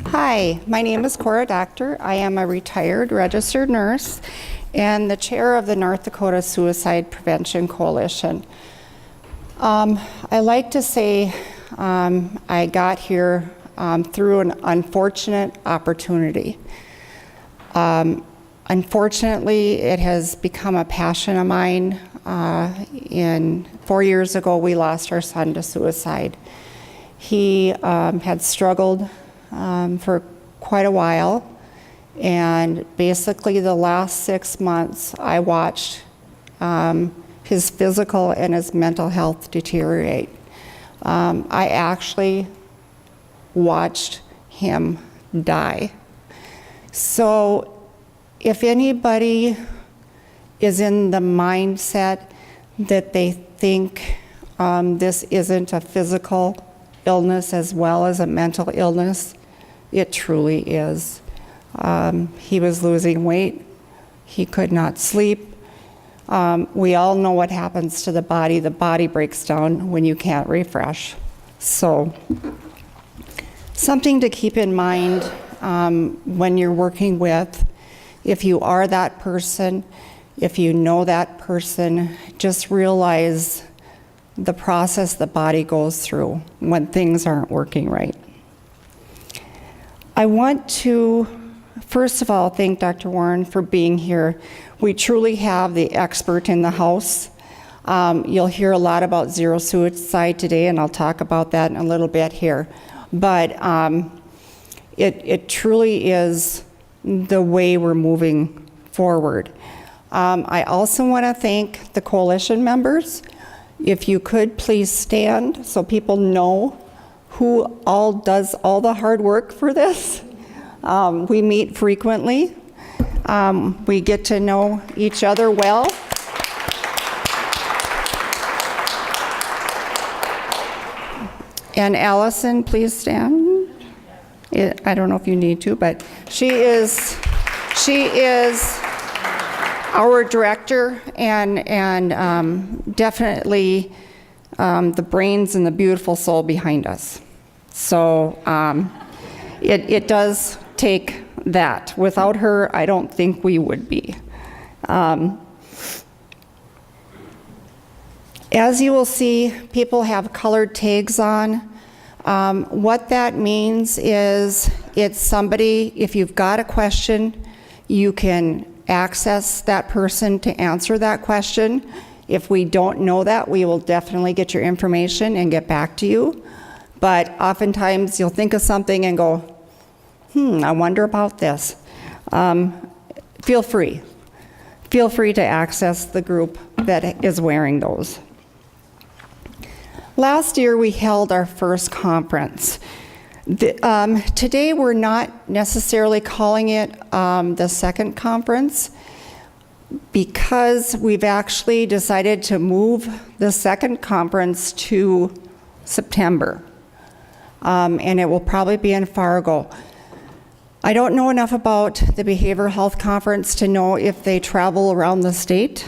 Hi, my name is Dakota. I am a retired registered nurse and the chair of the North Dakota Suicide Prevention Coalition. I like to say I got here through an unfortunate opportunity. Unfortunately, it has become a passion of mine. 4 years ago, we lost our son to suicide. He had struggled for quite a while, and basically the last 6 months I watched his physical and his mental health deteriorate. I actually watched him die. So if anybody is in the mindset that they think this isn't a physical illness as well as a mental illness, it truly is. He was losing weight. He could not sleep. We all know what happens to the body. The body breaks down when you can't refresh. So something to keep in mind when you're working with, if you are that person, if you know that person, just realize the process the body goes through when things aren't working right. I want to, first of all, thank Dr. Warren for being here. We truly have the expert in the house. You'll hear a lot about zero suicide today, and I'll talk about that in a little bit here. But it truly is the way we're moving forward. I also want to thank the coalition members. If you could please stand so people know who all does all the hard work for this. We meet frequently. We get to know each other well. And Allison, please stand. I don't know if you need to, but she is our director and definitely the brains and the beautiful soul behind us. So it does take that. Without her, I don't think we would be. As you will see, people have colored tags on. What that means is it's somebody, if you've got a question, you can access that person to answer that question. If we don't know that, we will definitely get your information and get back to you. But oftentimes you'll think of something and go, I wonder about this. Feel free. Feel free to access the group that is wearing those. Last year we held our first conference. Today we're not necessarily calling it the second conference because we've actually decided to move the second conference to September. And it will probably be in Fargo. I don't know enough about the behavioral health conference to know if they travel around the state.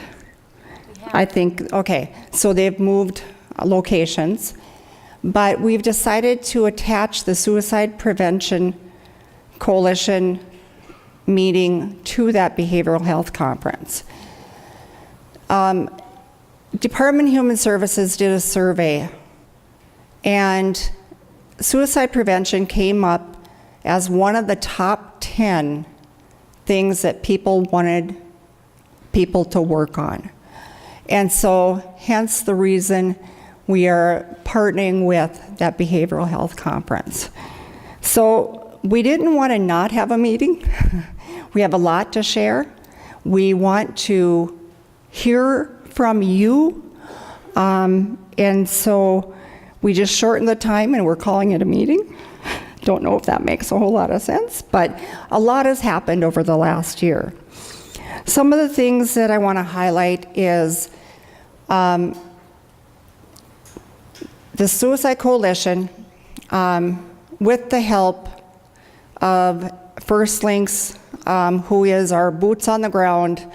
I think, okay, so they've moved locations. But we've decided to attach the Suicide Prevention Coalition meeting to that behavioral health conference. Department of Human Services did a survey, and suicide prevention came up as one of the top 10 things that people wanted people to work on. And so, hence the reason we are partnering with that behavioral health conference. So we didn't want to not have a meeting. We have a lot to share. We want to hear from you. And so we just shortened the time and we're calling it a meeting. don't know if that makes a whole lot of sense, but a lot has happened over the last year. Some of the things that I want to highlight is the Suicide Coalition, with the help of First Links, who is our boots on the ground,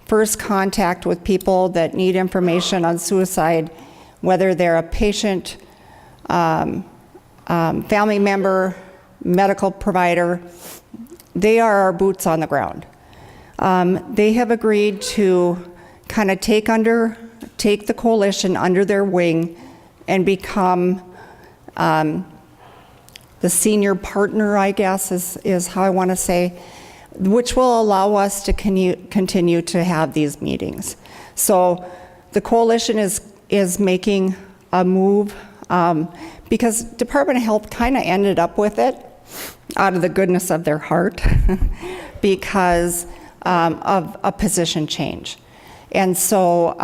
first contact with people that need information on suicide, whether they're a patient, family member, medical provider. They are our boots on the ground. They have agreed to kind of take the coalition under their wing and become the senior partner, I guess, is how I want to say, which will allow us to continue to have these meetings. So the coalition is making a move because Department of Health kind of ended up with it out of the goodness of their heart because of a position change. And so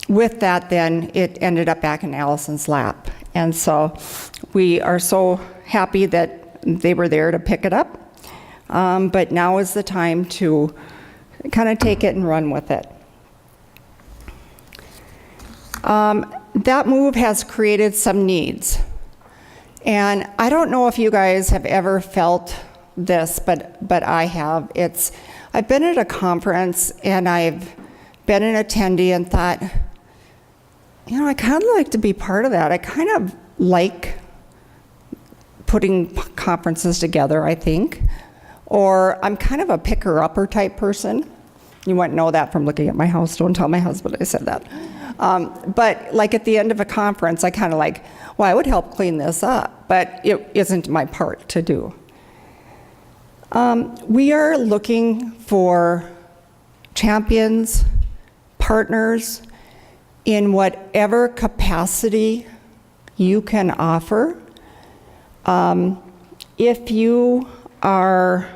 with that, then it ended up back in Allison's lap. And so we are so happy that they were there to pick it up. But now is the time to kind of take it and run with it. That move has created some needs. And I don't know if you guys have ever felt this, but I have. I've been at a conference and I've been an attendee and thought, I kind of like to be part of that. I kind of like putting conferences together, I think. Or I'm kind of a picker-upper type person. You wouldn't know that from looking at my house. Don't tell my husband I said that. But like at the end of a conference, I kind of like, well, I would help clean this up, but it isn't my part to do. We are looking for champions, partners, in whatever capacity you can offer. If you are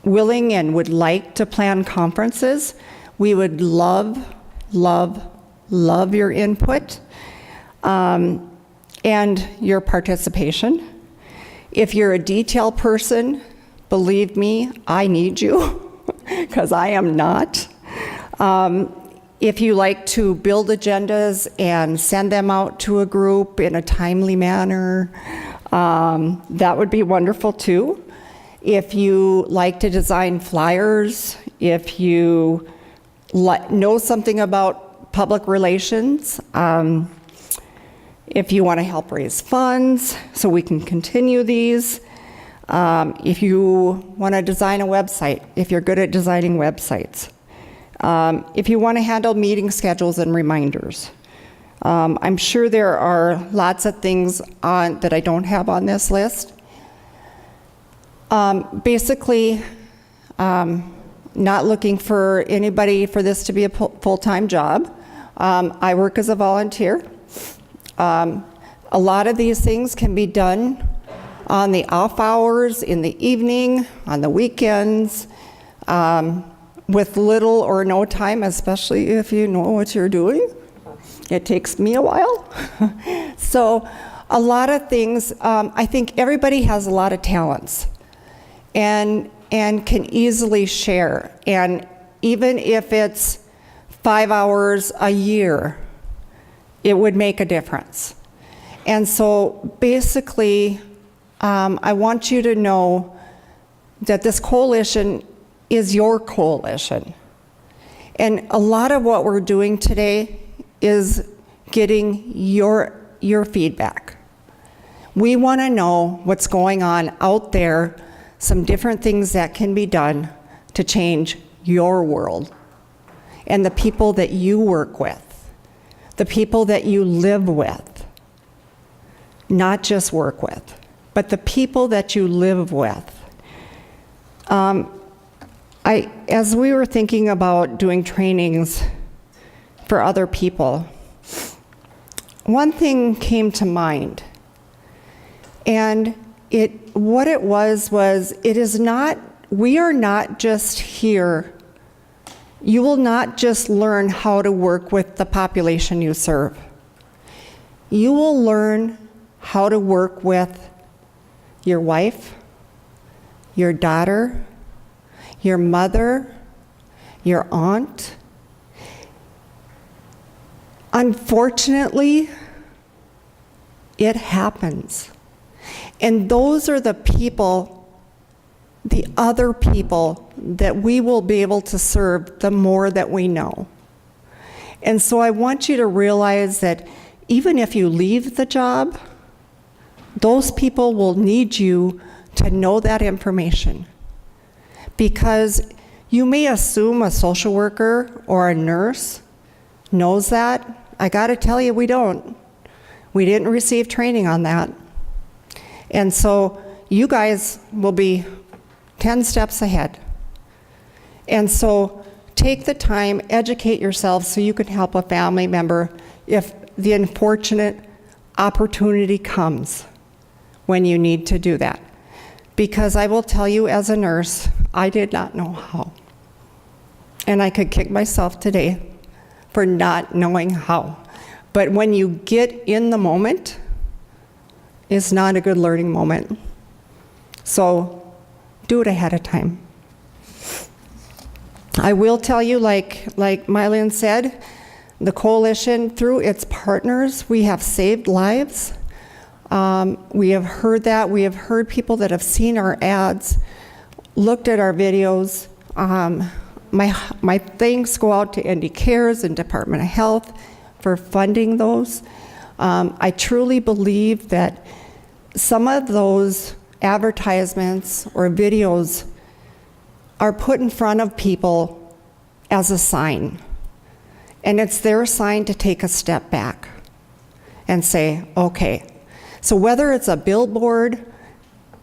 willing and would like to plan conferences, we would love your input and your participation. If you're a detail person, believe me, I need you because I am not. If you like to build agendas and send them out to a group in a timely manner, that would be wonderful too. If you like to design flyers, if you know something about public relations, if you want to help raise funds so we can continue these, if you want to design a website, if you're good at designing websites, if you want to handle meeting schedules and reminders. I'm sure there are lots of things that I don't have on this list. Basically, not looking for anybody for this to be a full-time job. I work as a volunteer. A lot of these things can be done on the off hours, in the evening, on the weekends, with little or no time, especially if you know what you're doing. It takes me a while. So a lot of things, I think everybody has a lot of talents and can easily share. And even if it's 5 hours a year, it would make a difference. And so basically, I want you to know that this coalition is your coalition. And a lot of what we're doing today is getting your feedback. We want to know what's going on out there, some different things that can be done to change your world and the people that you work with, the people that you live with, not just work with, but the people that you live with. As we were thinking about doing trainings for other people, one thing came to mind. And what it was it is not, we are not just here. You will not just learn how to work with the population you serve. You will learn how to work with your wife, your daughter, your mother, your aunt. Unfortunately, it happens. And those are the people, the other people that we will be able to serve the more that we know. And so I want you to realize that even if you leave the job, those people will need you to know that information. Because you may assume a social worker or a nurse knows that. I got to tell you, we don't. We didn't receive training on that. And so you guys will be 10 steps ahead. And so take the time, educate yourself so you can help a family member if the unfortunate opportunity comes when you need to do that. Because I will tell you, as a nurse, I did not know how. And I could kick myself today for not knowing how. But when you get in the moment, it's not a good learning moment. So do it ahead of time. I will tell you, like Mylene said, the coalition, through its partners, we have saved lives. We have heard that. We have heard people that have seen our ads, looked at our videos. My thanks go out to ND Cares and Department of Health for funding those. I truly believe that some of those advertisements or videos are put in front of people as a sign. And it's their sign to take a step back and say, okay. So whether it's a billboard,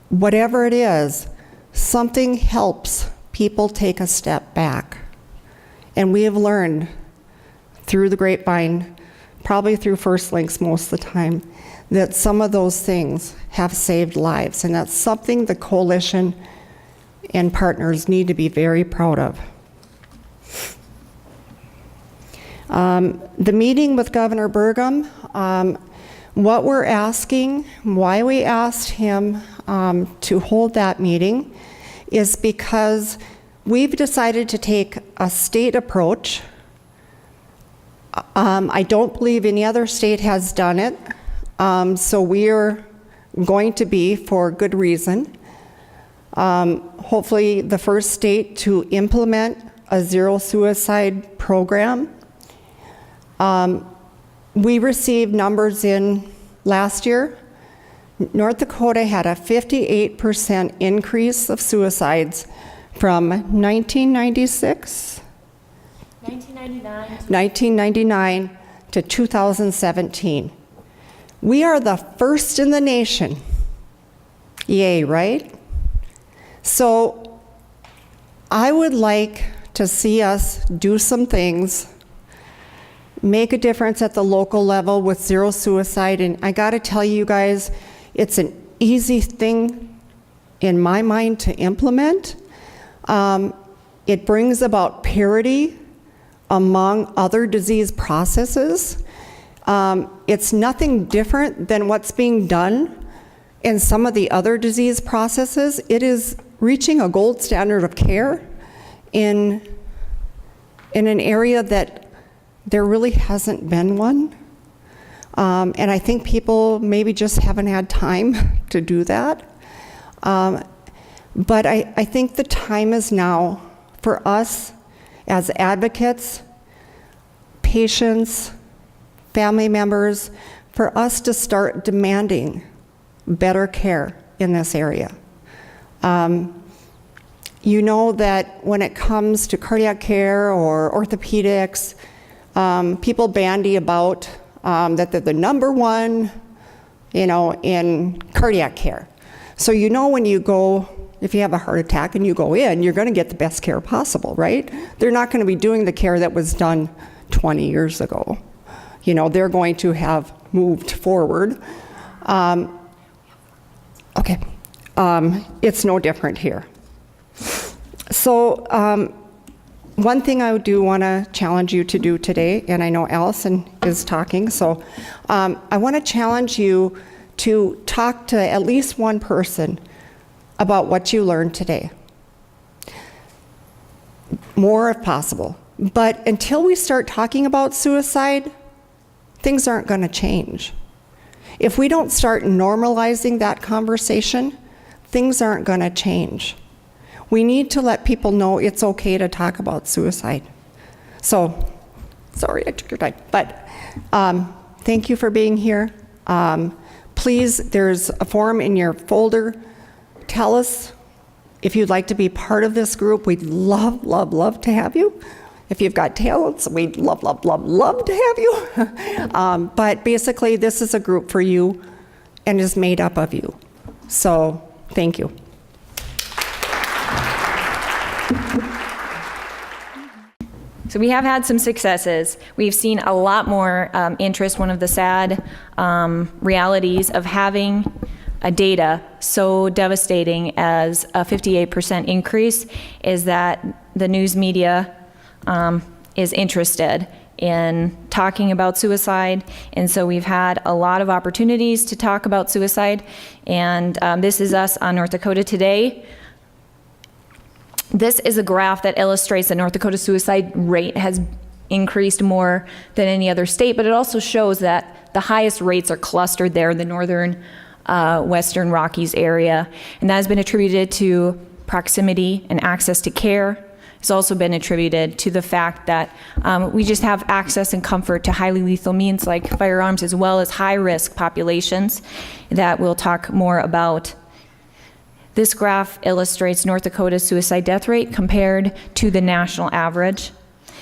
whatever it is, something helps people take a step back. And we have learned through the grapevine, probably through First Links most of the time, that some of those things have saved lives. And that's something the coalition and partners need to be very proud of. The meeting with Governor Burgum, what we're asking, why we asked him to hold that meeting, is because we've decided to take a state approach. I don't believe any other state has done it, so we're going to be, for good reason, hopefully the first state to implement a zero suicide program. We received numbers in last year. North Dakota had a 58% increase of suicides from 1999 to 2017. We are the first in the nation. Yay, right? So I would like to see us do some things, make a difference at the local level with zero suicide. And I gotta tell you guys, it's an easy thing in my mind to implement. It brings about parity among other disease processes. It's nothing different than what's being done in some of the other disease processes. It is reaching a gold standard of care in an area that there really hasn't been one. And I think people maybe just haven't had time to do that. But I think the time is now for us as advocates, patients, family members, for us to start demanding better care in this area. You know that when it comes to cardiac care or orthopedics, people bandy about that they're the number one, in cardiac care. So when you go, if you have a heart attack and you go in, you're going to get the best care possible, right? They're not going to be doing the care that was done 20 years ago. They're going to have moved forward. It's no different here. So one thing I do want to challenge you to do today, and I know Allison is talking, so I want to challenge you to talk to at least one person about what you learned today. More if possible. But until we start talking about suicide, things aren't going to change. If we don't start normalizing that conversation, things aren't going to change. We need to let people know it's okay to talk about suicide. So, sorry I took your time, but thank you for being here. Please, there's a form in your folder. Tell us if you'd like to be part of this group. We'd love, love, love to have you. If you've got talents, we'd love, love, love, love to have you. But basically, this is a group for you and is made up of you. So, thank you. So we have had some successes. We've seen a lot more interest. One of the sad realities of having a data so devastating as a 58% increase is that the news media is interested in talking about suicide, and so we've had a lot of opportunities to talk about suicide, and this is us on North Dakota Today. This is a graph that illustrates that North Dakota suicide rate has increased more than any other state, but it also shows that the highest rates are clustered there in the northern Western Rockies area, and that has been attributed to proximity and access to care. It's also been attributed to the fact that we just have access and comfort to highly lethal means like firearms, as well as high-risk populations that we'll talk more about. This graph illustrates North Dakota's suicide death rate compared to the national average.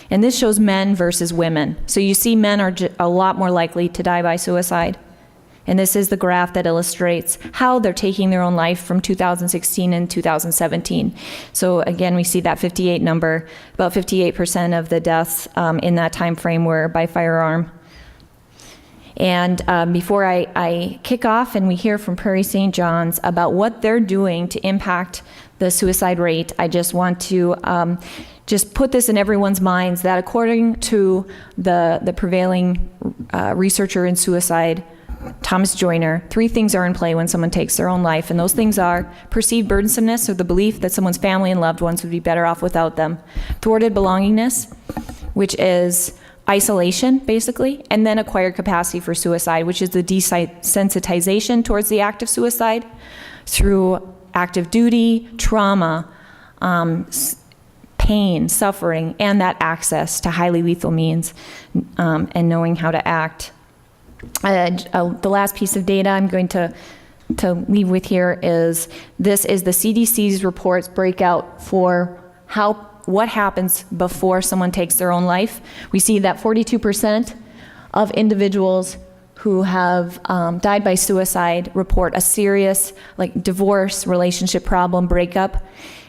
And this shows men versus women. So you see men are a lot more likely to die by suicide. And this is the graph that illustrates how they're taking their own life from 2016 and 2017. So again, we see that 58 number. About 58% of the deaths in that time frame were by firearm. And before I kick off and we hear from Prairie St. John's about what they're doing to impact the suicide rate, I just want to just put this in everyone's minds that according to the prevailing researcher in suicide, Thomas Joyner, 3 things are in play when someone takes their own life, and those things are perceived burdensomeness, or the belief that someone's family and loved ones would be better off without them; thwarted belongingness, which is isolation, basically, and then acquired capacity for suicide, which is the desensitization towards the act of suicide through active duty, trauma, pain, suffering, and that access to highly lethal means and knowing how to act. The last piece of data I'm going to leave with here is this is the CDC's reports breakout for what happens before someone takes their own life. We see that 42% of individuals who have died by suicide report a serious, like, divorce, relationship problem, breakup.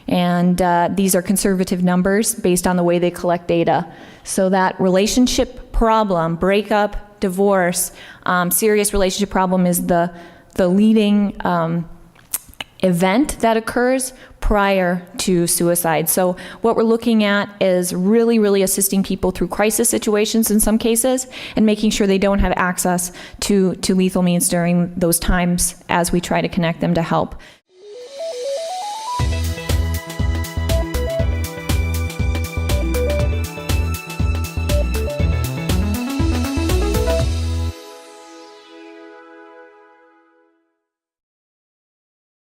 And these are conservative numbers based on the way they collect data. So that relationship problem, breakup, divorce, serious relationship problem is the leading event that occurs prior to suicide. So what we're looking at is really, really assisting people through crisis situations in some cases, and making sure they don't have access to lethal means during those times as we try to connect them to help.